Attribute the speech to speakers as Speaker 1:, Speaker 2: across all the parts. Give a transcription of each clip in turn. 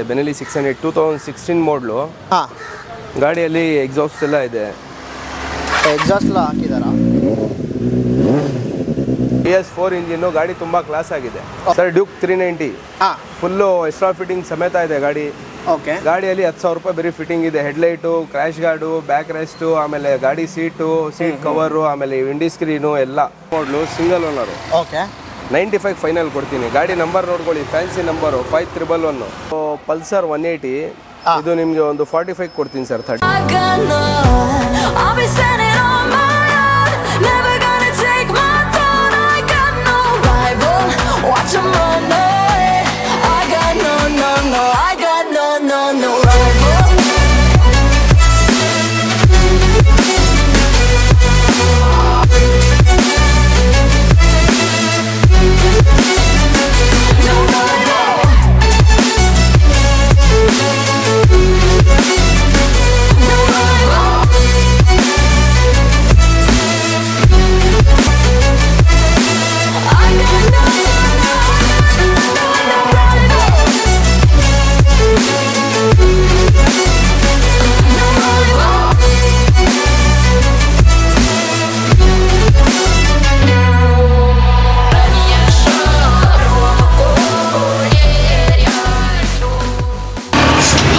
Speaker 1: ಬೆನೆಲಿ 600 2016 ಮಾಡಲು ಗಾಡಿಯಲ್ಲಿ ಎಕ್ಸಾಸ್ಟ್ ಎಲ್ಲ ಇದೆ.
Speaker 2: ಎಕ್ಸಾಸ್ಟ್ ಎಲ್ಲ ಹಾಕಿದಾರಾ?
Speaker 1: PS4 ಇಂಜಿನ್ ಗಾಡಿ ತುಂಬಾ ಕ್ಲಾಸ್ ಆಗಿದೆ sir. Duke 390 full extra fitting ಸಮೇತ ಇದೆ ಗಾಡಿ.
Speaker 2: ಓಕೆ,
Speaker 1: ಗಾಡಿಯಲ್ಲಿ 10,000 ರೂಪಾಯಿ ಬರೀ ಫಿಟ್ಟಿಂಗ್ ಇದೆ. Headlight, crash guard, back rest, ಆಮೇಲೆ ಗಾಡಿ ಸೀಟ್ ಕವರು, ಆಮೇಲೆ ವಿಂಡಿ ಸ್ಕ್ರೀನು ಎಲ್ಲ ಮಾಡಲು ಸಿಂಗಲ್ ಓನರು.
Speaker 2: ಓಕೆ,
Speaker 1: 95 ಫೈನಲ್ ಕೊಡ್ತೀನಿ. ಗಾಡಿ ನಂಬರ್ ನೋಡ್ಕೊಳ್ಳಿ, ಫ್ಯಾನ್ಸಿ ನಂಬರು 5111. ಪಲ್ಸರ್ 180 ಇದು ನಿಮಗೆ ಒಂದು 45 ಕೊಡ್ತೀನಿ sir. 30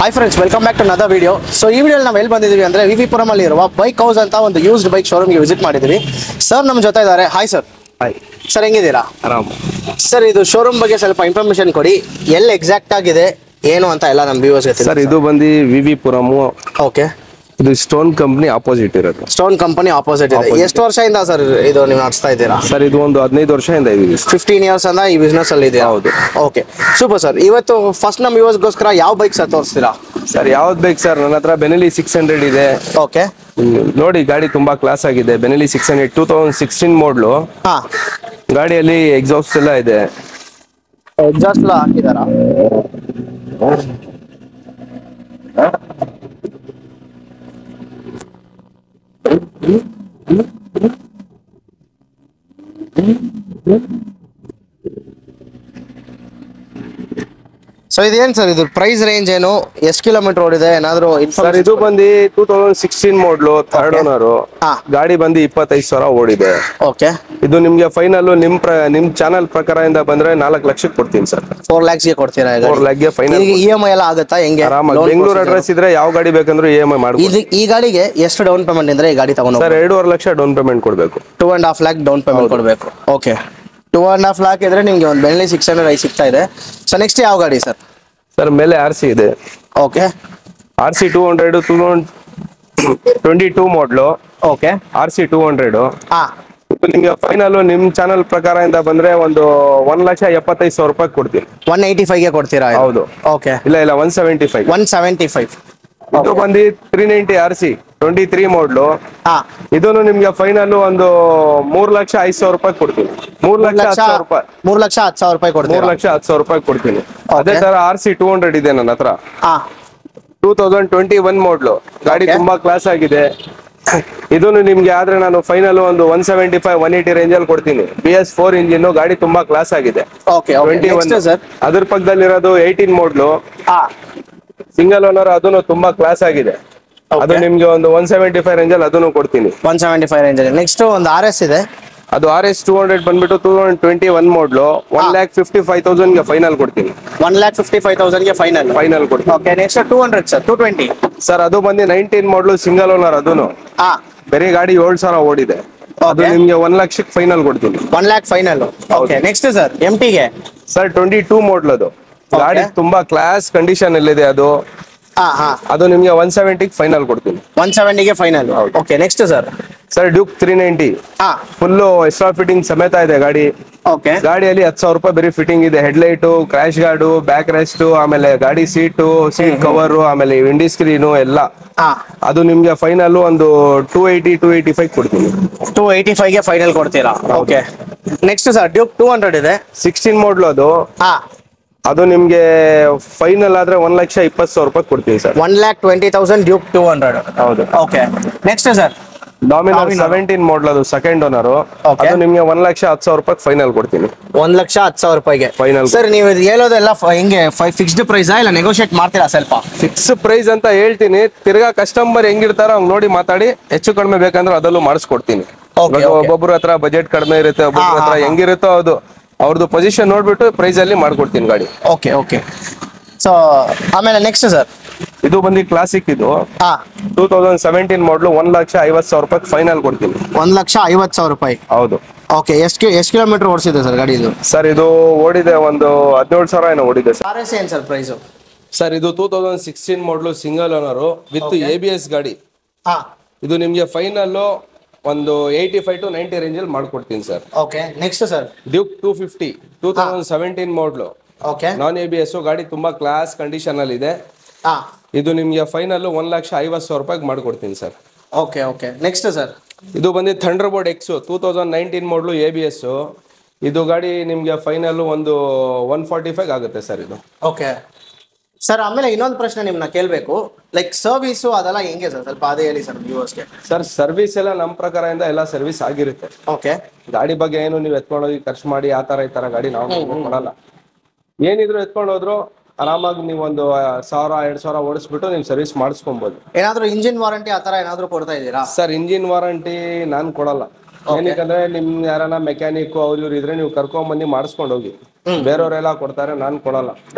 Speaker 2: hi friends, welcome back to another video. So ಈ ವಿಡಿಯೋಲಿ ನಾವು ಎಲ್ಲಿ ಬಂದಿದ್ದೀವಿ ಅಂದರೆ VV ಪುರಮಲ್ಲಿ ಇರುವ ಬೈಕ್ ಹೌಸ್ ಅಂತ ಒಂದು ಯೂಸ್ಡ್ ಬೈಕ್ ಶೋರೂಮ್ಗೆ ವಿಸಿಟ್ ಮಾಡಿದ್ದೀವಿ. ಸರ್ ನಮ್ಮ ಜೊತೆ ಇದ್ದಾರೆ. Hi sir.
Speaker 1: ಹಾಯ್
Speaker 2: ಸರ್, ಹೆಂಗಿದ್ದೀರಾ?
Speaker 1: ಆರಾಮ್
Speaker 2: ಸರ್, ಇದು ಶೋರೂಮ್ ಬಗ್ಗೆ ಸ್ವಲ್ಪ ಇನ್ಫಾರ್ಮೇಶನ್ ಕೊಡಿ. ಎಲ್ಲಿ ಎಕ್ಸಾಕ್ಟ್ ಆಗಿದೆ ಏನು ಅಂತ ಎಲ್ಲ ನಮ್ಮ ವ್ಯೂವರ್ಸ್ಗೆ ತಿಳಿಸಿ.
Speaker 1: ಸರ್, ಇದು ಬಂದು VV ಪುರಮು.
Speaker 2: ಓಕೆ,
Speaker 1: ಇದು ಸ್ಟೋನ್ ಕಂಪ್ನಿ ಆಪೋಸಿಟ್ ಇರೋದು.
Speaker 2: ಸ್ಟೋನ್ ಕಂಪನಿ ಆಪೋಸಿಟ್ ಇದೆ. ಎಷ್ಟು ವರ್ಷದಿಂದ ಸರ್ ಇದು ನೀವು ನಡೆಸ್ತಾ ಇದ್ದೀರಾ?
Speaker 1: ಸರ್, ಇದು ಒಂದು 15 ವರ್ಷದಿಂದ ಇದೀವಿ.
Speaker 2: 15 ಇಯರ್ಸ್ ಅಂತ ಈ ಬಿಸ್ನೆಸ್ ಅಲ್ಲಿ ಇದೆ.
Speaker 1: ಹೌದು.
Speaker 2: Okay, super sir. ಇವತ್ತು ಫಸ್ಟ್ ನಮ್ಮ ವ್ಯೂವರ್ಸ್ಗೋಸ್ಕರ ಯಾವ ಬೈಕ್ ಸರ್ ತೋರಿಸ್ತೀರಾ?
Speaker 1: ಸರ್, ಯಾವ್ದು ಬೇಕು ಸರ್? ನನ್ನ ಹತ್ರ ಬೆನೆಲಿ 600 ಇದೆ.
Speaker 2: ಓಕೆ,
Speaker 1: ನೋಡಿ, ಗಾಡಿ ತುಂಬಾ ಕ್ಲಾಸ್ ಆಗಿದೆ. ಬೆನೆಲಿ 600 2016 ಮಾಡಲು. ಗಾಡಿಯಲ್ಲಿ ಎಕ್ಸಾಸ್ಟ್ ಎಲ್ಲ ಇದೆ.
Speaker 2: ಎಕ್ಸಾಸ್ಟ್ ಎಲ್ಲ ಹಾಕಿದಾರಾ? ಸೊ ಇದೇನು ಸರ್, ಇದು ಪ್ರೈಸ್ ರೇಂಜ್ ಏನು, ಎಷ್ಟು ಕಿಲೋಮೀಟರ್ ಓಡಿದೆ ಏನಾದ್ರು?
Speaker 1: ಸರ್, ಇದು ಬಂದು 2016 ಮಾಡಲು, ಥರ್ಡ್ ಓನರು. ಗಾಡಿ ಬಂದು 25,000 ಓಡಿದೆ.
Speaker 2: ಓಕೆ,
Speaker 1: ಇದು ನಿಮ್ಗೆ ಫೈನಲ್ ನಿಮ್ ಚಾನಲ್ ಪ್ರಕಾರದಿಂದ ಬಂದ್ರೆ 4 ಲಕ್ಷಕ್ಕೆ ಕೊಡ್ತೀನಿ ಸರ್.
Speaker 2: 4 lakhs ಗೆ ಕೊಡ್ತೀರಾ?
Speaker 1: 4 lakh ಫೈನಲ್.
Speaker 2: EMI ಎಲ್ಲ ಆಗುತ್ತಾ ಹೆಂಗೆ?
Speaker 1: ಆರಾಮಾಗಿ ಬೆಂಗಳೂರು ಅಡ್ರೆಸ್ ಇದ್ರೆ ಯಾವ ಗಾಡಿ ಬೇಕಂದ್ರೆ EMI ಮಾಡ್ಬೋದು.
Speaker 2: ಈ ಗಾಡಿಗೆ ಎಷ್ಟು ಡೌನ್ ಪೇಮೆಂಟ್ ಅಂದ್ರೆ ಈ ಗಾಡಿ ತಗೊಂಡು?
Speaker 1: ಸರ್, 2.5 ಲಕ್ಷ ಡೌನ್ ಪೇಮೆಂಟ್ ಕೊಡ್ಬೇಕು.
Speaker 2: 2.5 lakh ಡೌನ್ ಪೇಮೆಂಟ್ ಕೊಡಬೇಕು. ಓಕೆ, 2.5 lakh ಇದ್ರೆ ನಿಮ್ಗೆ ಒಂದು ಬೆನ್ಲಿ 600 ಸಿಗ್ತಾ ಇದೆ. ಸೊ ನೆಕ್ಸ್ಟ್ ಯಾವ ಗಾಡಿ ಸರ್?
Speaker 1: ಸರ್, ಮೇಲೆ RC ಇದೆ.
Speaker 2: ಓಕೆ,
Speaker 1: RC 200 2022 ಮಾಡಲು.
Speaker 2: ಓಕೆ,
Speaker 1: RC 200
Speaker 2: ಹಾ,
Speaker 1: ನಿಮ್ಗೆ ಫೈನಲ್ ನಿಮ್ ಚಾನಲ್ ಪ್ರಕಾರದಿಂದ ಬಂದ್ರೆ ಒಂದು 1,75,000 ರೂಪಾಯಿ ಕೊಡ್ತೀನಿ.
Speaker 2: 185 ಗೆ ಕೊಡ್ತೀರಾ?
Speaker 1: ಹೌದು.
Speaker 2: ಓಕೆ,
Speaker 1: ಇಲ್ಲ 175.
Speaker 2: 175.
Speaker 1: ಇದು ಬಂದು 390 RC 23 ಮಾಡಲು.
Speaker 2: ಹಾ,
Speaker 1: ಇದನ್ನು ನಿಮ್ಗೆ ಫೈನಲ್ ಒಂದು 3,05,000 ರೂಪಾಯಿ ಕೊಡ್ತೀನಿ. 3,10,000 ರೂಪಾಯಿ.
Speaker 2: 3,10,000 ರೂಪಾಯಿ ಕೊಡ್ತೀರಾ?
Speaker 1: 3,10,000 ರೂಪಾಯಿ ಕೊಡ್ತೀನಿ. ಅದೇ ತರ RC 200 ಇದೆ ನನ್ನ ಹತ್ರ.
Speaker 2: ಹಾ,
Speaker 1: 2021 ಮಾಡಲು. ಗಾಡಿ ತುಂಬಾ ಕ್ಲಾಸ್ ಆಗಿದೆ. ಇದನ್ನು ನಿಮ್ಗೆ ಆದ್ರೆ ನಾನು ಫೈನಲ್ ಒಂದು 175 180 ರೇಂಜ್ ಅಲ್ಲಿ ಕೊಡ್ತೀನಿ. PS4 ಇಂಜಿನ್ ಗಾಡಿ ತುಂಬಾ ಕ್ಲಾಸ್ ಆಗಿದೆ.
Speaker 2: ಓಕೆ, ಸರ್
Speaker 1: ಅದ್ರ ಪಕ್ಕದಲ್ಲಿರೋದು 18 ಮಾಡಲು,
Speaker 2: ಹಾ,
Speaker 1: ಸಿಂಗಲ್ ಓನರ್. ಅದನ್ನು ತುಂಬಾ ಕ್ಲಾಸ್ ಆಗಿದೆ. ಅದು ನಿಮ್ಗೆ ಒಂದು 175 ರೇಂಜ್ ಅಲ್ಲಿ ಅದನ್ನು ಕೊಡ್ತೀನಿ.
Speaker 2: 175 ರೇಂಜ್ ಅಲ್ಲಿ. ನೆಕ್ಸ್ಟ್ ಒಂದು RS ಇದೆ.
Speaker 1: ಅದು RS 200 ಬಂದ್ಬಿಟ್ಟು 2021 ಮಾಡಲು. 1,55,000 ಗೆ ಫೈನಲ್ ಕೊಡ್ತೀನಿ.
Speaker 2: 1,55,000 ಗೆ ಫೈನಲ್
Speaker 1: ಕೊಡ್ತೀನಿ.
Speaker 2: Okay, next 200 sir. 220
Speaker 1: ಸರ್, ಅದು ಬಂದು 19 ಮಾಡಲು, ಸಿಂಗಲ್ ಓನರ್. ಅದನ್ನು
Speaker 2: ಹಾ,
Speaker 1: ಬೇರೆ ಗಾಡಿ 7,000 ಓಡಿದೆ. ಅದು ನಿಮ್ಗೆ 1 ಲಕ್ಷಕ್ಕೆ ಫೈನಲ್ ಕೊಡ್ತೀನಿ.
Speaker 2: 1 lakh final. Okay, next sir MT ಗೆ.
Speaker 1: ಸರ್, 22 ಮಾಡಲ್. ಅದು ಗಾಡಿ ತುಂಬಾ ಕ್ಲಾಸ್ ಕಂಡೀಷನ್ ಅಲ್ಲಿದೆ. ಅದು ಅದು ನಿಮ್ಗೆ 170 ಫೈನಲ್ ಕೊಡ್ತೀನಿ.
Speaker 2: 170 ಗೆ final. Okay, next sir.
Speaker 1: Sir, Duke 390 full extra fitting ಸಮೇತ ಇದೆ ಗಾಡಿ.
Speaker 2: ಓಕೆ,
Speaker 1: ಗಾಡಿಯಲ್ಲಿ 10,000 ರೂಪಾಯಿ ಬರೀ ಫಿಟ್ಟಿಂಗ್ ಇದೆ. Headlight, crash guard, back rest, ಆಮೇಲೆ ಗಾಡಿ ಸೀಟ್ ಕವರು, ಆಮೇಲೆ ವಿಂಡಿ ಸ್ಕ್ರೀನು ಎಲ್ಲ. ಅದು ನಿಮ್ಗೆ ಫೈನಲ್ ಒಂದು 280 285 ಕೊಡ್ತೀನಿ.
Speaker 2: 285 ಗೆ ಫೈನಲ್ ಕೊಡ್ತೀರಾ? ಓಕೆ, ನೆಕ್ಸ್ಟ್ ಸರ್ ಡ್ಯೂಕ್ 200 ಇದೆ.
Speaker 1: 16 ಮಾಡಲು. ಅದು ನಿಮ್ಗೆ ಫೈನಲ್ ಆದ್ರೆ 1,20,000 ರೂಪಾಯಿ ಕೊಡ್ತೀವಿ ಸರ್.
Speaker 2: 1,20,000 ಡ್ಯೂಕ್ 200.
Speaker 1: ಹೌದು.
Speaker 2: ಓಕೆ, ನೆಕ್ಸ್ಟ್ ಸರ್
Speaker 1: ಡಾಮಿನರ್ 17 ಮಾಡಲ್ ಅದು ಸೆಕೆಂಡ್ ಓನರ್. ಅದು ನಿಮ್ಗೆ 1,10,000 ರೂಪಾಯಿ ಫೈನಲ್ ಕೊಡ್ತೀನಿ.
Speaker 2: 1,10,000 ರೂಪಾಯಿಗೆ
Speaker 1: ಫೈನಲ್.
Speaker 2: ಸರ್ ನೀವು ಹೇಳೋದೆಲ್ಲ ಹಿಂಗೆ ಫಿಕ್ಸ್ಡ್ ಪ್ರೈಸ್ ಇಲ್ಲ ನೆಗೋಷಿಯೇಟ್ ಮಾಡ್ತೀರಾ ಸ್ವಲ್ಪ?
Speaker 1: ಫಿಕ್ಸ್ ಪ್ರೈಸ್ ಅಂತ ಹೇಳ್ತೀನಿ, ತಿರ್ಗಾ ಕಸ್ಟಮರ್ ಹೆಂಗಿರ್ತಾರೋ ಹಂಗ್ ನೋಡಿ ಮಾತಾಡಿ ಹೆಚ್ಚು ಕಡಿಮೆ ಬೇಕಂದ್ರೆ ಅದಲ್ಲೂ ಮಾಡಿಸ್ಕೊಡ್ತೀನಿ. ಒಬ್ಬೊಬ್ರ ಹತ್ರ ಬಜೆಟ್ ಕಡಿಮೆ ಇರುತ್ತೆ, ಒಬ್ಬೊಬ್ರ ಹತ್ರ ಹೆಂಗಿರುತ್ತೋ ಅದು ಅವ್ರದ್ದು ಪೊಸಿಷನ್ ನೋಡ್ಬಿಟ್ಟು ಪ್ರೈಸ್ ಅಲ್ಲಿ ಮಾಡ್ಕೊಡ್ತೀನಿ ಗಾಡಿ.
Speaker 2: Okay okay. ಸೊ ಆಮೇಲೆ ನೆಕ್ಸ್ಟ್ ಸರ್
Speaker 1: ಇದು ಬಂದು ಕ್ಲಾಸಿಕ್. ಇದು 2017 ಮಾಡಲು 1,50,000 ರೂಪಾಯಿ ಫೈನಲ್ ಕೊಡ್ತೀನಿ.
Speaker 2: 1,50,000 ರೂಪಾಯಿ.
Speaker 1: ಹೌದು.
Speaker 2: ಓಕೆ. ಎಷ್ಟು ಕಿಲೋಮೀಟರ್ ಓಡಿಸಿದೆ ಸರ್ ಗಾಡಿ ಇದು?
Speaker 1: ಸರ್ ಇದು ಓಡಿದೆ ಒಂದು 17,000 ಏನೋ ಓಡಿದೆ ಸರ್.
Speaker 2: RS ಏನು ಸರ್ ಪ್ರೈಸು?
Speaker 1: ಸರ್ ಇದು 2016 ಮಾಡಲು ಸಿಂಗಲ್ ಓನರ್ ವಿತ್ ABS ಗಾಡಿ. ಇದು ನಿಮ್ಗೆ ಫೈನಲ್ ಒಂದು 85 to 90 ರೇಂಜ್ ಅಲ್ಲಿ ಮಾಡ್ಕೊಡ್ತೀನಿ sir.
Speaker 2: Okay. Next sir
Speaker 1: Duke 250 2017 ಮಾಡಲು.
Speaker 2: ಓಕೆ.
Speaker 1: ನಾನ್ ABS ಗಾಡಿ ತುಂಬಾ ಕ್ಲಾಸ್ ಕಂಡೀಷನ್ ಅಲ್ಲಿ ಇದೆ. ಇದು ನಿಮ್ಗೆ ಫೈನಲ್ 1,50,000 ರೂಪಾಯಿಗೆ ಮಾಡ್ಕೊಡ್ತೀನಿ sir.
Speaker 2: Okay okay. Next sir
Speaker 1: ಇದು ಬಂದು ಥಂಡರ್ಬೋರ್ಡ್ X 2019 ಮಾಡಲು ABS. ಇದು ಗಾಡಿ ನಿಮ್ಗೆ ಫೈನಲ್ ಒಂದು 145 ಆಗುತ್ತೆ ಸರ್ ಇದು.
Speaker 2: Okay sir. ಆಮೇಲೆ ಇನ್ನೊಂದು ಪ್ರಶ್ನೆ ನಿಮ್ಮನ್ನ ಕೇಳಬೇಕು, ಲೈಕ್ ಸರ್ವಿಸು ಅದೆಲ್ಲ ಹೆಂಗೆ ಸರ್, ಸ್ವಲ್ಪ ಅದೇ ಹೇಳಿ ಸರ್ ವ್ಯೂವರ್ಸ್ಗೆ.
Speaker 1: ಸರ್ ಸರ್ವಿಸ್ ಎಲ್ಲ ನಮ್ಮ ಪ್ರಕಾರದಿಂದ ಎಲ್ಲ ಸರ್ವಿಸ್ ಆಗಿರುತ್ತೆ.
Speaker 2: ಓಕೆ.
Speaker 1: ಗಾಡಿ ಬಗ್ಗೆ ಏನು ನೀವು ಎತ್ಕೊಂಡೋಗಿ ಖರ್ಚು ಮಾಡಿ ಆ ತರ ಈ ತರ ಗಾಡಿ ನಾವು ಕೊಡಲ್ಲ. ಏನಿದ್ರು ಎತ್ಕೊಂಡು ಹೋದ್ರು ಆರಾಮಾಗಿ ನೀವು ಒಂದು 1,000-2,000 ಓಡಿಸ್ಬಿಟ್ಟು ನೀವು ಸರ್ವಿಸ್ ಮಾಡಿಸ್ಕೊಬಹುದು.
Speaker 2: ಏನಾದ್ರು ಇಂಜಿನ್ ವಾರಂಟಿ ಆ ತರ ಏನಾದ್ರು ಕೊಡ್ತಾ ಇದ್ದೀರಾ?
Speaker 1: ಸರ್ ಇಂಜಿನ್ ವಾರಂಟಿ ನಾನು ಕೊಡಲ್ಲ. ಏನಕ್ಕಂದ್ರೆ ನಿಮ್ ಯಾರನ್ನ ಮೆಕ್ಯಾನಿಕ್ ಅವ್ರು ಇವ್ರು ಇದ್ರೆ ನೀವು ಕರ್ಕೊಂಡ್ ಬಂದು ಮಾಡಿಸ್ಕೊಂಡು ಹೋಗಿ. ಬೇರೆಯವರೆಲ್ಲ ಕೊಡ್ತಾರೆ, ನಾನು ಕೊಡಲ್ಲ.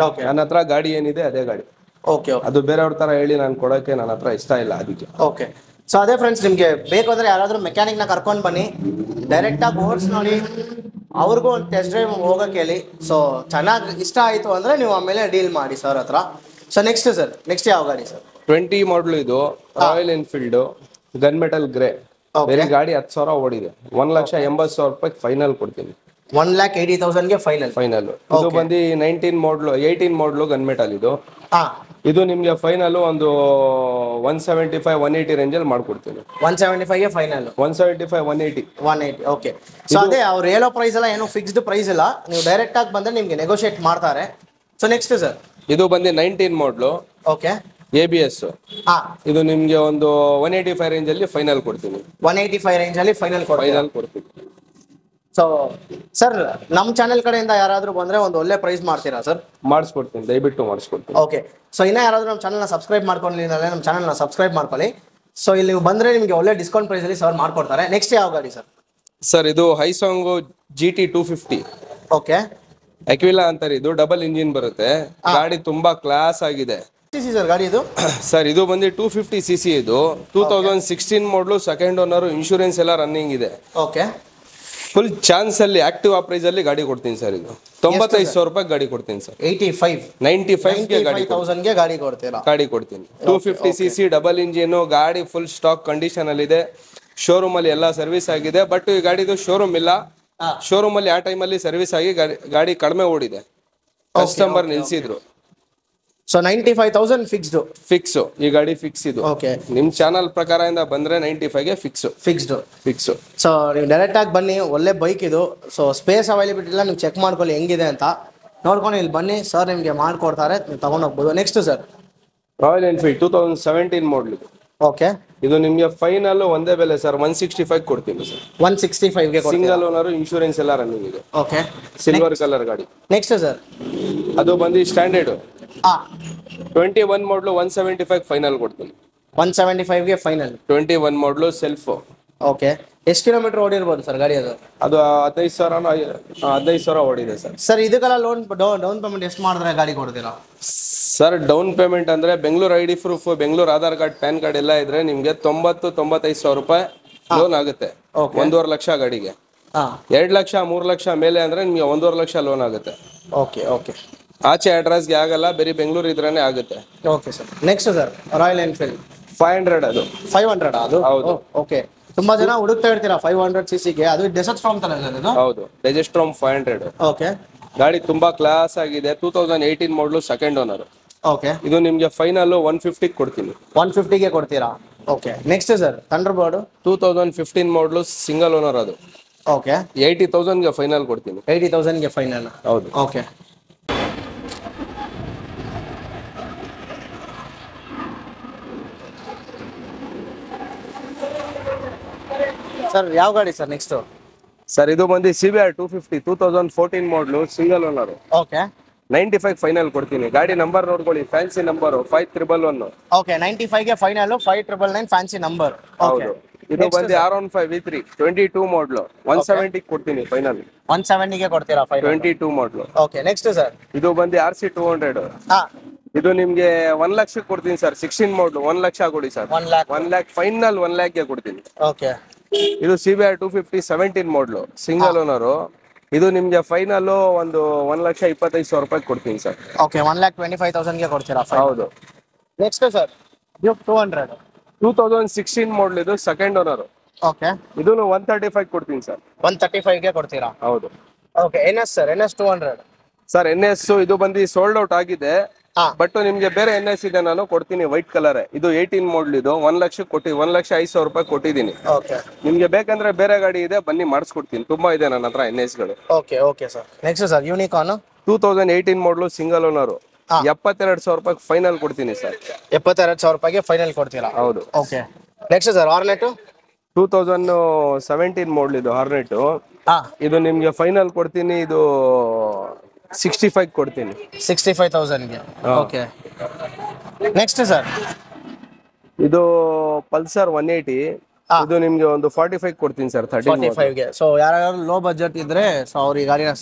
Speaker 1: ನನ್ನ ಹತ್ರ ಗಾಡಿ ಏನಿದೆ ಅದೇ ಗಾಡಿ.
Speaker 2: ಓಕೆ.
Speaker 1: ಅದು ಬೇರೆಯವ್ರ ತರ ಹೇಳಿ ನಾನು ಕೊಡೋಕೆ ನನ್ನ ಹತ್ರ ಇಷ್ಟ ಇಲ್ಲ, ಅದಕ್ಕೆ.
Speaker 2: ಓಕೆ. ಸೊ ಅದೇ ಫ್ರೆಂಡ್ಸ್, ನಿಮ್ಗೆ ಬೇಕು ಅಂದ್ರೆ ಯಾರಾದ್ರೂ ಮೆಕ್ಯಾನಿಕ್ ನ ಕರ್ಕೊಂಡು ಬನ್ನಿ, ಡೈರೆಕ್ಟ್ ಆಗಿ ಓಡಿಸ್ ನೋಡಿ, ಅವ್ರಿಗೂ ಒಂದು ಟೆಸ್ಟ್ ಡ್ರೈವ್ ಹೋಗಕ್ಕೆ ಹೇಳಿ. ಸೊ ಚೆನ್ನಾಗಿ ಇಷ್ಟ ಆಯ್ತು ಅಂದ್ರೆ ನೀವು ಆಮೇಲೆ ಡೀಲ್ ಮಾಡಿ ಸರ್ ಹತ್ರ. ಸೊ ನೆಕ್ಸ್ಟ್ ಸರ್, ನೆಕ್ಸ್ಟ್ ಯಾವ ಗಾಡಿ ಸರ್?
Speaker 1: 20 ಮಾಡಲ್ ಇದು Royal Enfield gun metal grey. ಬೇರೆ ಗಾಡಿ 10,000 ಓಡಿದೆ. 1,80,000 ರೂಪಾಯಿ ಫೈನಲ್ ಕೊಡ್ತೀನಿ.
Speaker 2: 1,80,000ಗೆ ಫೈನಲ್.
Speaker 1: ಇದು ಬಂದು 18 ಮಾಡಲು ಗನ್ ಮೆಟಲ್ ಇದು. ಇದು ನಿಮ್ಗೆ ಫೈನಲ್ ಒಂದು 175-180 ರೇಂಜ್ ಅಲ್ಲಿ ಮಾಡ್ಕೊಡ್ತೀನಿ.
Speaker 2: 175ಗೆ ಫೈನಲ್.
Speaker 1: 175-180.
Speaker 2: ಓಕೆ. ಸೊ ಅದೇ ಅವ್ರು ಹೇಳೋ ಪ್ರೈಸ್ ಎಲ್ಲ ಏನು ಫಿಕ್ಸ್ಡ್ ಪ್ರೈಸ್ ಇಲ್ಲ, ನೀವು ಡೈರೆಕ್ಟ್ ಆಗಿ ಬಂದ್ರೆ ನಿಮ್ಗೆ ನೆಗೋಷಿಯೇಟ್ ಮಾಡ್ತಾರೆ. ಸೊ ನೆಕ್ಸ್ಟ್ ಸರ್
Speaker 1: ಇದು ಬಂದು 19 ಮಾಡಲು.
Speaker 2: ಓಕೆ.
Speaker 1: ABS. ಇದು ನಿಮ್ಗೆ ಒಂದು 185 ರೇಂಜ್ ಅಲ್ಲಿ ಫೈನಲ್ ಕೊಡ್ತೀನಿ.
Speaker 2: 185 ರೇಂಜ್ ಅಲ್ಲಿ ಫೈನಲ್
Speaker 1: ಕೊಡ್ತೀನಿ.
Speaker 2: ಸೊ ಸರ್ ನಮ್ಮ ಚಾನೆಲ್ ಕಡೆಯಿಂದ ಯಾರಾದ್ರೂ ಬಂದ್ರೆ ಒಂದು ಒಳ್ಳೆ ಪ್ರೈಸ್ ಮಾಡ್ತೀರಾ ಸರ್?
Speaker 1: ಮಾಡಿಸ್ಕೊಡ್ತೀನಿ, ದಯವಿಟ್ಟು ಮಾಡಿಸ್ಕೊಡ್ತೀನಿ.
Speaker 2: ಓಕೆ. ಸೊ ಇನ್ನ ಯಾರಾದ್ರೂ ನಮ್ಮ ಚಾನಲ್ನ ಸಬ್ಸ್ಕ್ರೈಬ್ ಮಾಡ್ಕೊಂಡಿಲ್ಲ ಅಂದ್ರೆ ನಮ್ಮ ಚಾನಲ್ನ ಸಬ್ಸ್ಕ್ರೈಬ್ ಮಾಡ್ಕೊಳ್ಳಿ. ಸೊ ಇಲ್ಲಿ ನೀವು ಬಂದ್ರೆ ನಿಮಗೆ ಒಳ್ಳೆ ಡಿಸ್ಕೌಂಟ್ ಪ್ರೈಸ್ ಅಲ್ಲಿ ಸರ್ ಮಾಡ್ಕೊಡ್ತಾರೆ. ನೆಕ್ಸ್ಟ್ ಯಾವ ಗಾಡಿ ಸರ್?
Speaker 1: ಸರ್ ಇದು ಹೈಸಾಂಗ್ GT 250.
Speaker 2: ಓಕೆ.
Speaker 1: ಅಕ್ವಿಲಾ ಅಂತಾರೆ, ಇದು ಡಬಲ್ ಇಂಜಿನ್ ಬರುತ್ತೆ. ಗಾಡಿ ತುಂಬಾ ಕ್ಲಾಸ್ ಆಗಿದೆ.
Speaker 2: ಸರ್ ಗಾಡಿ ಇದು?
Speaker 1: ಸರ್ ಇದು ಬಂದು 250 cc. ಇದು 2016 ಮಾಡಲು ಸೆಕೆಂಡ್ ಓನರ್, ಇನ್ಶೂರೆನ್ಸ್ ಎಲ್ಲ ರನ್ನಿಂಗ್ ಇದೆ.
Speaker 2: ಓಕೆ.
Speaker 1: ಫುಲ್ ಚಾನ್ಸ್ ಅಲ್ಲಿ ಆಕ್ಟಿವ್ ಪ್ರೈಸ್ ಅಲ್ಲಿ ಗಾಡಿ ಕೊಡ್ತೀನಿ ಸರ್. ಇದು 95,000 ರೂಪಾಯಿ ಗಾಡಿ ಕೊಡ್ತೀನಿ ಸರ್.
Speaker 2: 95,000ಗೆ ಗಾಡಿ ಕೊಡ್ತೀರಾ?
Speaker 1: ಗಾಡಿ ಕೊಡ್ತೀನಿ. 250 cc ಡಬಲ್ ಇಂಜಿನ್ ಗಾಡಿ, ಫುಲ್ ಸ್ಟಾಕ್ ಕಂಡೀಷನ್ ಅಲ್ಲಿ ಇದೆ. ಶೋರೂಮ್ ಅಲ್ಲಿ ಎಲ್ಲ ಸರ್ವಿಸ್ ಆಗಿದೆ. ಬಟ್ ಈ ಗಾಡಿದು ಶೋರೂಮ್ ಇಲ್ಲ. ಶೋರೂಮ್ ಅಲ್ಲಿ ಆ ಟೈಮ್ ಅಲ್ಲಿ ಸರ್ವಿಸ್ ಆಗಿ ಗಾಡಿ ಕಡಿಮೆ ಓಡಿದೆ, ಕಸ್ಟಮರ್ ನಿಲ್ಸಿದ್ರು.
Speaker 2: ಸೊ 95,000 ಫಿಕ್ಸ್
Speaker 1: ಈ ಗಾಡಿ ಫಿಕ್ಸ್. ಇದು ನಿಮ್ ಚಾನಲ್ ಪ್ರಕಾರದಿಂದ ಬಂದ್ರೆ 95ಗೆ ಫಿಕ್ಸ್.
Speaker 2: ಸೊ ನೀವು ಡೈರೆಕ್ಟ್ ಆಗಿ ಬನ್ನಿ, ಒಳ್ಳೆ ಬೈಕ್ ಇದು. ಸೊ ಸ್ಪೇಸ್ ಅವೈಲಬಿಲಿಟಿ ಇಲ್ಲ, ನೀವು ಚೆಕ್ ಮಾಡ್ಕೊಳ್ಳಿ ಹೆಂಗಿದೆ ಅಂತ ನೋಡ್ಕೊಂಡು ಇಲ್ಲಿ ಬನ್ನಿ, ಸರ್ ನಿಮ್ಗೆ ಮಾಡ್ಕೊಡ್ತಾರೆ, ನೀವು ತಗೊಂಡು ಹೋಗ್ಬೋದು. ನೆಕ್ಸ್ಟ್ ಸರ್
Speaker 1: ರಾಯಲ್ ಎನ್ಫೀಲ್ಡ್ 2017 ಮಾಡಲ್.
Speaker 2: ಓಕೆ.
Speaker 1: ಇದು ನಿಮ್ಗೆ ಫೈನಲ್ ಒಂದೇ ಬೆಲೆ ಸರ್, 165 ಕೊಡ್ತೀನಿ ಸರ್.
Speaker 2: 165ಗೆ
Speaker 1: ಸಿಂಗಲ್ ಓನರ್, ಇನ್ಶೂರೆನ್ಸ್ ಎಲ್ಲ ರನ್ನಿಂಗ್ ಇದೆ.
Speaker 2: ಓಕೆ.
Speaker 1: ಸಿಲ್ವರ್ ಕಲರ್ ಗಾಡಿ.
Speaker 2: ನೆಕ್ಸ್ಟ್ ಸರ್
Speaker 1: ಅದು ಬಂದು ಸ್ಟ್ಯಾಂಡರ್ಡ್ 21 ಮಾಡಲು 175 ಫೈನಲ್ ಕೊಡ್ತೀನಿ.
Speaker 2: 175ಗೆ ಫೈನಲ್.
Speaker 1: 21 ಮಾಡಲು ಸೆಲ್ಫ್.
Speaker 2: ಓಕೆ. ಎಷ್ಟು ಕಿಲೋಮೀಟರ್ ಓಡಿರ್ಬೋದು ಸರ್ ಗಾಡಿ ಅದು?
Speaker 1: ಅದು 15,000 ಓಡಿದೆ ಸರ್.
Speaker 2: ಸರ್ ಇದಕ್ಕೆಲ್ಲ ಡೌನ್ ಪೇಮೆಂಟ್ ಎಷ್ಟು ಮಾಡಿದ್ರೆ ಗಾಡಿ ಕೊಡ್ತೀರಾ
Speaker 1: ಸರ್? ಡೌನ್ ಪೇಮೆಂಟ್ ಅಂದ್ರೆ Bengaluru ID proof, Bengaluru Aadhaar card, PAN card ಎಲ್ಲ ಇದ್ರೆ ನಿಮ್ಗೆ 90-95,000 ರೂಪಾಯಿ ಲೋನ್ ಆಗುತ್ತೆ. 1.5 ಲಕ್ಷ ಗಾಡಿಗೆ. 2 ಲಕ್ಷ 3 ಲಕ್ಷ ಮೇಲೆ ಅಂದ್ರೆ ನಿಮ್ಗೆ 1.5 ಲಕ್ಷ ಲೋನ್ ಆಗುತ್ತೆ.
Speaker 2: Okay okay.
Speaker 1: ಆಚೆ ಅಡ್ರೆಸ್ಗೆ ಆಗಲ್ಲ, ಬೇರೆ ಬೆಂಗಳೂರು ಇದ್ರೇನೆ ಆಗುತ್ತೆ.
Speaker 2: Okay sir. Next sir royal Enfield
Speaker 1: 500. ಅದು
Speaker 2: 500 ಅದು?
Speaker 1: ಹೌದು.
Speaker 2: ಓಕೆ. ತುಂಬಾ ಜನ ಹುಡುಕ್ತಾ ಇರ್ತೀರಾ 500 cc-ಗೆ. ಅದು ಡೆಸರ್ಟ್ ಸ್ಟಾರ್ಮ್ ತರ ಇದೆ ಇದು?
Speaker 1: ಹೌದು, ಡೆಸರ್ಟ್ ಸ್ಟಾರ್ಮ್ 500.
Speaker 2: ಓಕೆ.
Speaker 1: ಗಾಡಿ ತುಂಬಾ ಕ್ಲಾಸ್ ಆಗಿದೆ. 2018 ಮಾಡಲು ಸೆಕೆಂಡ್ ಓನರ್.
Speaker 2: ಓಕೆ.
Speaker 1: ಇದು ನಿಮ್ಗೆ ಫೈನಲ್ 150 ಕೊಡ್ತೀನಿ.
Speaker 2: 150ಗೆ ಕೊಡ್ತೀರಾ? ಓಕೆ. ನೆಕ್ಸ್ಟ್ ಸರ್ ಥಂಡರ್ಬರ್ಡ್
Speaker 1: 2015 ಮಾಡಲು ಸಿಂಗಲ್ ಓನರ್. ಅದು
Speaker 2: ಓಕೆ.
Speaker 1: 80,000ಗೆ ಫೈನಲ್ ಕೊಡ್ತೀನಿ.
Speaker 2: 80,000ಗೆ ಫೈನಲ್?
Speaker 1: ಹೌದು.
Speaker 2: ಓಕೆ. ಸರ್ ಯಾವ ಗಾಡಿ ಸರ್ ನೆಕ್ಸ್ಟ್?
Speaker 1: ಸರ್ ಇದು ಬಂದು CBR 250 2014 ಮಾಡಲು ಸಿಂಗಲ್ ಓನರ್.
Speaker 2: ಓಕೆ
Speaker 1: 95 ಫೈನಲ್ ಕೊಡ್ತೀನಿ. ಗಾಡಿ ನಂಬರ್ ನೋಡ್ಕೊಳ್ಳಿ, ಫ್ಯಾನ್ಸಿ ನಂಬರ್ 5111.
Speaker 2: ಓಕೆ 95 ಗೆ ಫೈನಲ್ 5999 ಫ್ಯಾನ್ಸಿ ನಂಬರ್. ಓಕೆ
Speaker 1: ಹೌದು. ಇದು ಬಂದು R15 V3 22 ಮಾಡಲು 170 ಕೊಡ್ತೀನಿ ಫೈನಲ್.
Speaker 2: 170 ಗೆ ಕೊಡ್ತೀರಾ ಫೈನಲ್?
Speaker 1: 22 ಮಾಡಲು.
Speaker 2: Okay next sir?
Speaker 1: ಇದು ಬಂದು RC 200.
Speaker 2: ಹಾ
Speaker 1: ಇದು ನಿಮ್ಗೆ 1 ಲಕ್ಷಕ್ಕೆ ಕೊಡ್ತೀನಿ ಸರ್. 16 ಮಾಡಲು 1 ಲಕ್ಷ ಕೊಡಿ sir.
Speaker 2: 1 lakh.
Speaker 1: 1 lakh final 1 lakh ಗೆ ಕೊಡ್ತೀನಿ.
Speaker 2: ಓಕೆ
Speaker 1: ಇದು CBR 250 17 ಮಾಡಲು ಸಿಂಗಲ್ ಓನರು. ಇದು ನಿಮ್ಗೆ ಫೈನಲ್ ಒಂದು 1,25,000 ಕೊಡ್ತೀನಿ ಸರ್.
Speaker 2: ಓಕೆ 1,25,000 ಗೆ ಕೊಡ್ತೀರಾ?
Speaker 1: ಹೌದು.
Speaker 2: ನೆಕ್ಸ್ಟ್ ಸರ್ ಡ್ಯೂಕ್ 200
Speaker 1: 2016 ಮಾಡಲ್, ಇದು ಸೆಕೆಂಡ್ ಓನರ್.
Speaker 2: ಓಕೆ
Speaker 1: ಇದು 135 ಕೊಡ್ತೀನಿ ಸರ್.
Speaker 2: 135 ಗೆ ಕೊಡ್ತೀರಾ?
Speaker 1: ಹೌದು.
Speaker 2: Okay NS sir, NS 200.
Speaker 1: Sir NS ಇದು ಬಂದು ಸೋಲ್ಡ್ ಔಟ್ ಆಗಿದೆ,
Speaker 2: ಹಾ
Speaker 1: ಬಟ್ ನಿಮ್ಗೆ ಬೇರೆ NS ಇದೆ, ನಾನು ಕೊಡ್ತೀನಿ ವೈಟ್ ಕಲರ್. ಇದು 18 ಮಾಡಲ್, ಇದು 1 ಲಕ್ಷ ಕೊಟ್ಟಿ 1,05,000 ಕೊಟ್ಟಿದ್ದೀನಿ.
Speaker 2: ಓಕೆ
Speaker 1: ನಿಮ್ಗೆ ಬೇಕಂದ್ರೆ ಬೇರೆ ಗಾಡಿ ಇದೆ, ಬನ್ನಿ ಮಾಡಿಸ್ಕೊಡ್ತೀನಿ. ತುಂಬಾ ಇದೆ ನನ್ನ ಹತ್ರ NS ಗಳು.
Speaker 2: Okay okay sir. Next sir unicorn
Speaker 1: 2018 ಮಾಡಲು ಸಿಂಗಲ್ ಓನರ್ 72,000 ಫೈನಲ್ ಕೊಡ್ತೀನಿ ಸರ್.
Speaker 2: 72,000 ಗೆ ಫೈನಲ್ ಕೊಡ್ತೀರಾ?
Speaker 1: ಹೌದು.
Speaker 2: ಓಕೆ ನೆಕ್ಸ್ಟ್ ಸರ್ ಹಾರ್ನೆಟ್
Speaker 1: 2017 ಮಾಡಲ್, ಇದು ಹಾರ್ನೆಟ್.
Speaker 2: ಹಾ
Speaker 1: ಇದು ನಿಮ್ಗೆ ಫೈನಲ್ ಕೊಡ್ತೀನಿ, ಇದು 65 ಕೊಡ್ತೀನಿ.
Speaker 2: 65,000 ಗೆ. Okay next sir?
Speaker 1: ಇದು ಪಲ್ಸರ್ 180. ಇದು ನಿಮ್ಗೆ ಒಂದು 45 ಕೊಡ್ತೀನಿ ಸರ್.
Speaker 2: 45 ಗೆ. ಸೊ ಯಾರು ಲೋ ಬಜೆಟ್ ಇದ್ರೆ ಸೊ ಅವ್ರು ಈ ಗಾಡಿನ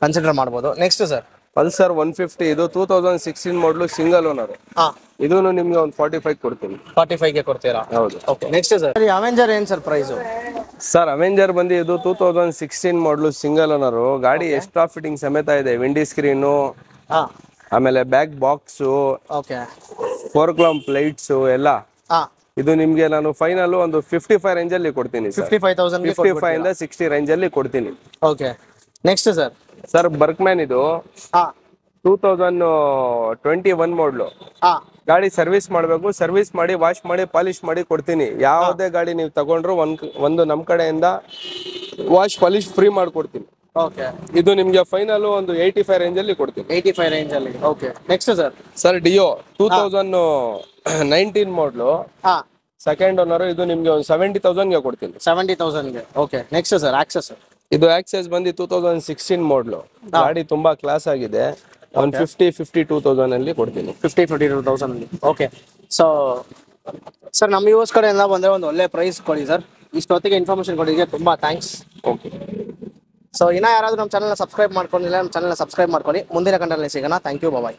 Speaker 2: ಕನ್ಸಿಡರ್ ಮಾಡ್ಬೋದು. Next sir?
Speaker 1: ಪಲ್ಸರ್ 150. ಇದು 2016 ಮಾಡಲು ಸಿಂಗಲ್ ಓನರ್.
Speaker 2: ಹಾ
Speaker 1: ಇದು ನಿಮ್ಗೆ ಒಂದು 45 ಕೊಡ್ತೀನಿ.
Speaker 2: 45 ಗೆ ಕೊಡ್ತೀರಾ?
Speaker 1: ಹೌದು.
Speaker 2: Okay next sir? ಅವೆಂಜರ್ ಏನ್ ಸರ್ ಪ್ರೈಸ್?
Speaker 1: ಸರ್ ಅವೆಂಜರ್ ಬಂದು ಇದು 2016 ಮಾಡಲು ಸಿಂಗಲ್ ಓನರ್. ಗಾಡಿ ಎಕ್ಸ್ಟ್ರಾ ಫಿಟ್ಟಿಂಗ್ ಸಮೇತ ಇದೆ. ವಿಂಡಿ ಸ್ಕ್ರೀನು,
Speaker 2: ಹಾ
Speaker 1: ಆಮೇಲೆ back box,
Speaker 2: okay
Speaker 1: 4 clamp lights ಎಲ್ಲ.
Speaker 2: ಹಾ
Speaker 1: ಇದು ನಿಮ್ಗೆ ನಾನು ಫೈನಲ್ ಒಂದು 55 ರೇಂಜ್ ಅಲ್ಲಿ ಕೊಡ್ತೀನಿ ಸರ್.
Speaker 2: 55,000 ಗೆ
Speaker 1: 55 ಇಂದ 60 ರೇಂಜ್ ಅಲ್ಲಿ ಕೊಡ್ತೀನಿ.
Speaker 2: Okay next sir?
Speaker 1: ಸರ್ ಬರ್ಕ್ಮ್ಯಾನ್ ಇದು
Speaker 2: ಹಾ
Speaker 1: 2021 ಮಾಡಲು.
Speaker 2: ಹಾ
Speaker 1: ಗಾಡಿ ಸರ್ವಿಸ್ ಮಾಡಬೇಕು, ಸರ್ವಿಸ್ ಮಾಡಿ ವಾಶ್ ಮಾಡಿ ಪಾಲಿಶ್ ಮಾಡಿ ಕೊಡ್ತೀನಿ. ಯಾವುದೇ ಗಾಡಿ ನೀವು ತಗೊಂಡ್ರು ಒಂದು ನಮ್ಮ ಕಡೆಯಿಂದ ವಾಶ್ ಪಾಲಿಶ್ ಫ್ರೀ ಮಾಡ್ಕೊಡ್ತೀನಿ.
Speaker 2: ಓಕೆ
Speaker 1: ಇದು ನಿಮ್ಗೆ ಫೈನಲ್ ಒಂದು 85 ರೇಂಜ್ ಅಲ್ಲಿ ಕೊಡ್ತೀನಿ.
Speaker 2: 85 ರೇಂಜ್ ಅಲ್ಲಿ. Okay next sir?
Speaker 1: Sir Dio 2019 model
Speaker 2: ಹಾ
Speaker 1: ಸೆಕೆಂಡ್ ಓನರ್. ಇದು ನಿಮ್ಗೆ ಒಂದು 70,000 ಗೆ ಕೊಡ್ತೀನಿ.
Speaker 2: 70,000 ಗೆ. Okay next sir? ಆಕ್ಸೆಸ್
Speaker 1: ಇದು ಆಕ್ಸೆಸ್ ಬಂದು 2016 ಮಾಡಲು. ಗಾಡಿ ತುಂಬಾ ಕ್ಲಾಸ್ ಆಗಿದೆ. ಒಂದು 52,000 ಅಲ್ಲಿ ಕೊಡ್ತೀನಿ.
Speaker 2: 52,000 ಅಲ್ಲಿ. ಓಕೆ ಸೊ ಸರ್ ನಮ್ಮ ಯೂಸ್ ಕಡೆ ಎಲ್ಲ ಬಂದರೆ ಒಂದು ಒಳ್ಳೆ ಪ್ರೈಸ್ ಕೊಡಿ ಸರ್. ಇಷ್ಟೊತ್ತಿಗೆ ಇನ್ಫಾರ್ಮೇಷನ್ ಕೊಟ್ಟಿದ್ದಕ್ಕೆ ತುಂಬ ಥ್ಯಾಂಕ್ಸ್.
Speaker 1: ಓಕೆ.
Speaker 2: ಸೊ ಇನ್ನೂ ಯಾರಾದರೂ ನಮ್ಮ ಚಾನಲ್ನ ಸಬ್ಸ್ಕ್ರೈಬ್ ಮಾಡ್ಕೊಂಡಿಲ್ಲ, ನಮ್ಮ ಚಾನಲ್ನ ಸಬ್ಸ್ಕ್ರೈಬ್ ಮಾಡ್ಕೊಳ್ಳಿ. ಮುಂದಿನ ಕಂಟೆಂಟ್ನಲ್ಲಿ ಸಿಗೋಣ. Thank you, bye.